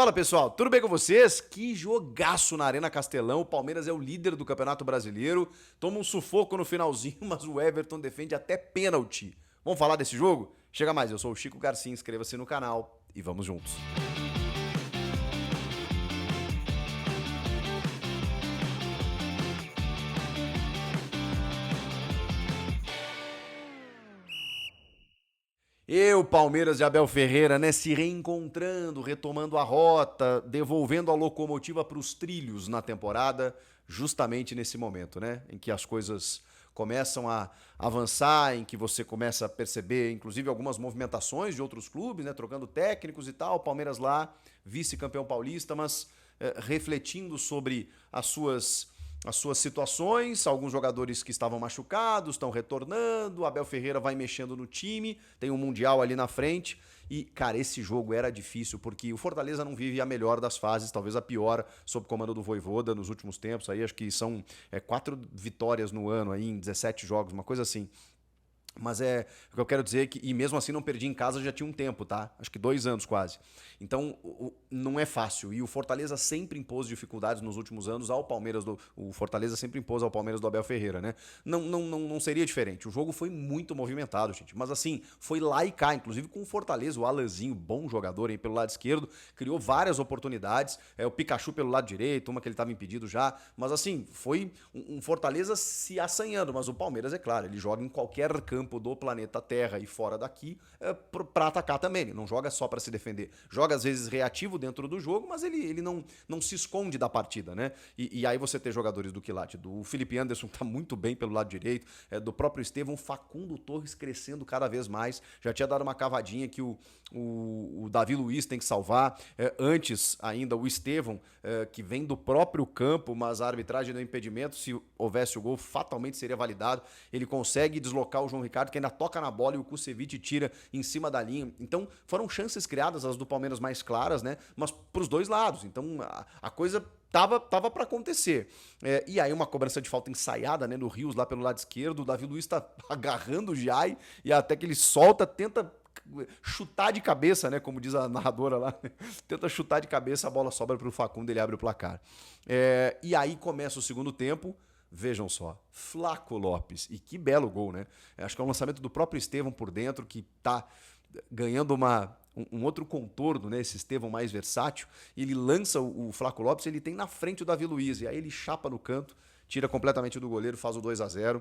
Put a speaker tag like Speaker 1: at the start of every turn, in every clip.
Speaker 1: Fala pessoal, tudo bem com vocês? Que jogaço na Arena Castelão. O Palmeiras é o líder do Campeonato Brasileiro. Toma um sufoco no finalzinho, mas o Everton defende até pênalti. Vamos falar desse jogo? Chega mais, eu sou o Chico Garcia, inscreva-se no canal e vamos juntos. Palmeiras de Abel Ferreira, né, se reencontrando, retomando a rota, devolvendo a locomotiva para os trilhos na temporada, justamente nesse momento, né, em que as coisas começam a avançar, em que você começa a perceber, inclusive, algumas movimentações de outros clubes, né, trocando técnicos e tal. Palmeiras lá, vice-campeão paulista, mas refletindo sobre as suas situações, alguns jogadores que estavam machucados estão retornando, Abel Ferreira vai mexendo no time, tem um Mundial ali na frente e, cara, esse jogo era difícil porque o Fortaleza não vive a melhor das fases, talvez a pior, sob comando do Vojvoda nos últimos tempos, aí acho que são 4 vitórias no ano aí em 17 jogos, uma coisa assim. Mas o que eu quero dizer que, e mesmo assim não perdi em casa já tinha um tempo, tá? Acho que 2 anos quase. Então, não é fácil. E o Fortaleza sempre impôs dificuldades nos últimos anos ao Palmeiras. O Fortaleza sempre impôs ao Palmeiras do Abel Ferreira, né? Não seria diferente. O jogo foi muito movimentado, gente. Mas assim, foi lá e cá. Inclusive com o Fortaleza, o Alanzinho, bom jogador aí pelo lado esquerdo, criou várias oportunidades. O Pikachu pelo lado direito, uma que ele estava impedido já. Mas assim, foi um Fortaleza se assanhando. Mas o Palmeiras, é claro, ele joga em qualquer campo do planeta Terra e fora daqui para atacar também. Ele não joga só para se defender. Joga às vezes reativo dentro do jogo, mas ele não se esconde da partida, né? E aí você ter jogadores do quilate, do Felipe Anderson, que tá muito bem pelo lado direito, do próprio Estevão, Facundo Torres crescendo cada vez mais. Já tinha dado uma cavadinha que o Davi Luiz tem que salvar. Antes ainda o Estevão, que vem do próprio campo, mas a arbitragem deu impedimento. Se houvesse o gol, fatalmente seria validado. Ele consegue deslocar o João Ricardo, que ainda toca na bola e o Kusevich tira em cima da linha. Então foram chances criadas, as do Palmeiras mais claras, né? Mas pros dois lados. Então a coisa tava para acontecer. E aí uma cobrança de falta ensaiada, né, no Rios, lá pelo lado esquerdo. O Davi Luiz tá agarrando o Jai e até que ele solta, tenta chutar de cabeça, né, como diz a narradora lá, tenta chutar de cabeça, a bola sobra pro Facundo, ele abre o placar. E aí começa o segundo tempo. Vejam só, Flaco Lopes, e que belo gol, né? Acho que é um lançamento do próprio Estevão por dentro, que tá ganhando um outro contorno, né? Esse Estevão mais versátil. Ele lança o Flaco Lopes, ele tem na frente o Davi Luiz, e aí ele chapa no canto, tira completamente do goleiro, faz o 2-0.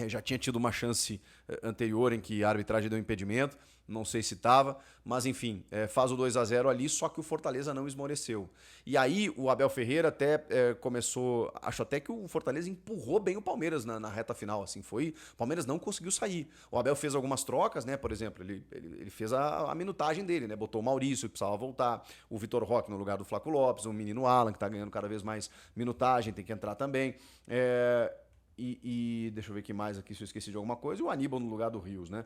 Speaker 1: Já tinha tido uma chance anterior em que a arbitragem deu impedimento, não sei se estava, mas enfim, faz o 2-0 ali, só que o Fortaleza não esmoreceu. E aí o Abel Ferreira até começou, acho até que o Fortaleza empurrou bem o Palmeiras na reta final, assim, foi, o Palmeiras não conseguiu sair. O Abel fez algumas trocas, né, por exemplo, ele fez a minutagem dele, né, botou o Maurício, que precisava voltar, o Vitor Roque no lugar do Flaco Lopes, o menino Alan, que tá ganhando cada vez mais minutagem, tem que entrar também. E deixa eu ver aqui mais aqui se eu esqueci de alguma coisa. E o Aníbal no lugar do Rios, né?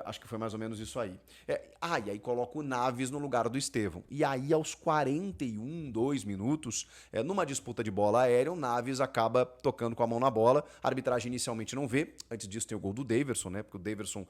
Speaker 1: Acho que foi mais ou menos isso aí. E aí coloca o Naves no lugar do Estevão. E aí aos 41, 2 minutos, numa disputa de bola aérea, o Naves acaba tocando com a mão na bola. A arbitragem inicialmente não vê. Antes disso tem o gol do Daverson, né? Porque o Daverson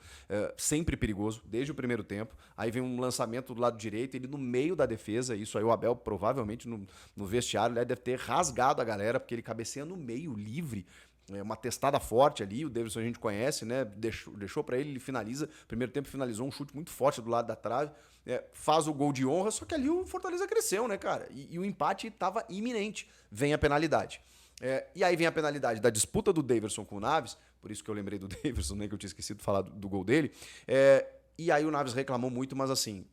Speaker 1: sempre perigoso, desde o primeiro tempo. Aí vem um lançamento do lado direito, ele no meio da defesa. Isso aí o Abel provavelmente no vestiário deve ter rasgado a galera, porque ele cabeceia no meio, livre. Uma testada forte ali, o Davidson a gente conhece, né? Deixou para ele finaliza. Primeiro tempo finalizou um chute muito forte do lado da trave, faz o gol de honra, só que ali o Fortaleza cresceu, né, cara? E o empate estava iminente. Vem a penalidade. E aí vem a penalidade da disputa do Davidson com o Naves, por isso que eu lembrei do Davidson, né? Que eu tinha esquecido de falar do gol dele. E aí o Naves reclamou muito, mas assim,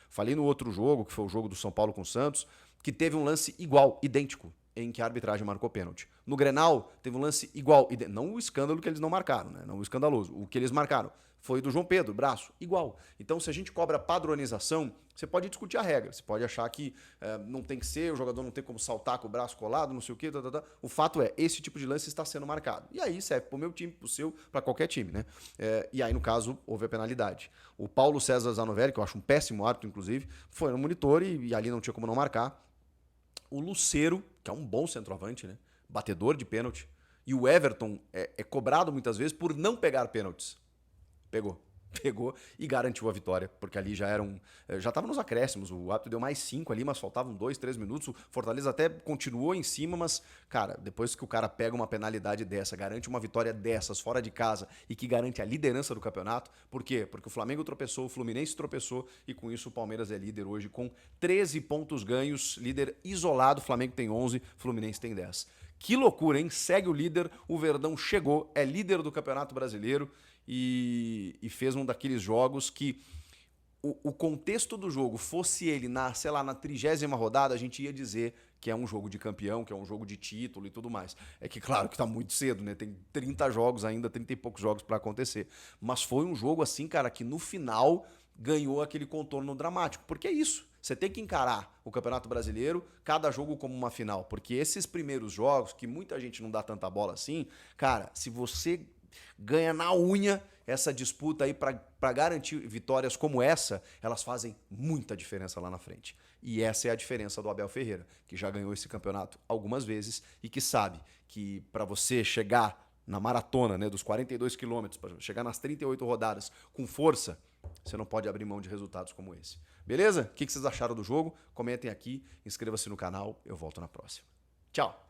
Speaker 1: falei no outro jogo, que foi o jogo do São Paulo com o Santos, que teve um lance igual, idêntico, em que a arbitragem marcou pênalti. No Grenal, teve um lance igual, não o escândalo que eles não marcaram, né? Não o escandaloso. O que eles marcaram foi do João Pedro, braço, igual. Então, se a gente cobra padronização, você pode discutir a regra. Você pode achar que não tem que ser, o jogador não tem como saltar com o braço colado, não sei o quê. O fato é, esse tipo de lance está sendo marcado. E aí serve pro meu time, pro seu, para qualquer time, né? E aí, no caso, houve a penalidade. O Paulo César Zanovelli, que eu acho um péssimo árbitro, inclusive, foi no monitor e ali não tinha como não marcar. O Lucero, que é um bom centroavante, né? Batedor de pênalti. E o Everton é cobrado muitas vezes por não pegar pênaltis. Pegou. pegou e garantiu a vitória, porque ali já estava nos acréscimos, o árbitro deu mais 5 ali, mas faltavam 2, 3 minutos, o Fortaleza até continuou em cima, mas, cara, depois que o cara pega uma penalidade dessa, garante uma vitória dessas fora de casa e que garante a liderança do campeonato, por quê? Porque o Flamengo tropeçou, o Fluminense tropeçou e com isso o Palmeiras é líder hoje com 13 pontos ganhos, líder isolado, o Flamengo tem 11, o Fluminense tem 10. Que loucura, hein? Segue o líder, o Verdão chegou, é líder do Campeonato Brasileiro e fez um daqueles jogos que o contexto do jogo fosse ele sei lá, na 30ª rodada, a gente ia dizer que é um jogo de campeão, que é um jogo de título e tudo mais. É que claro que tá muito cedo, né? Tem 30 jogos ainda, 30 e poucos jogos para acontecer. Mas foi um jogo assim, cara, que no final ganhou aquele contorno dramático. Porque é isso. Você tem que encarar o Campeonato Brasileiro, cada jogo como uma final. Porque esses primeiros jogos, que muita gente não dá tanta bola assim, cara, se você ganha na unha essa disputa aí para garantir vitórias como essa, elas fazem muita diferença lá na frente. E essa é a diferença do Abel Ferreira, que já ganhou esse campeonato algumas vezes e que sabe que para você chegar na maratona, né, dos 42 quilômetros, para chegar nas 38 rodadas com força, você não pode abrir mão de resultados como esse. Beleza? O que vocês acharam do jogo? Comentem aqui, inscreva-se no canal, eu volto na próxima. Tchau!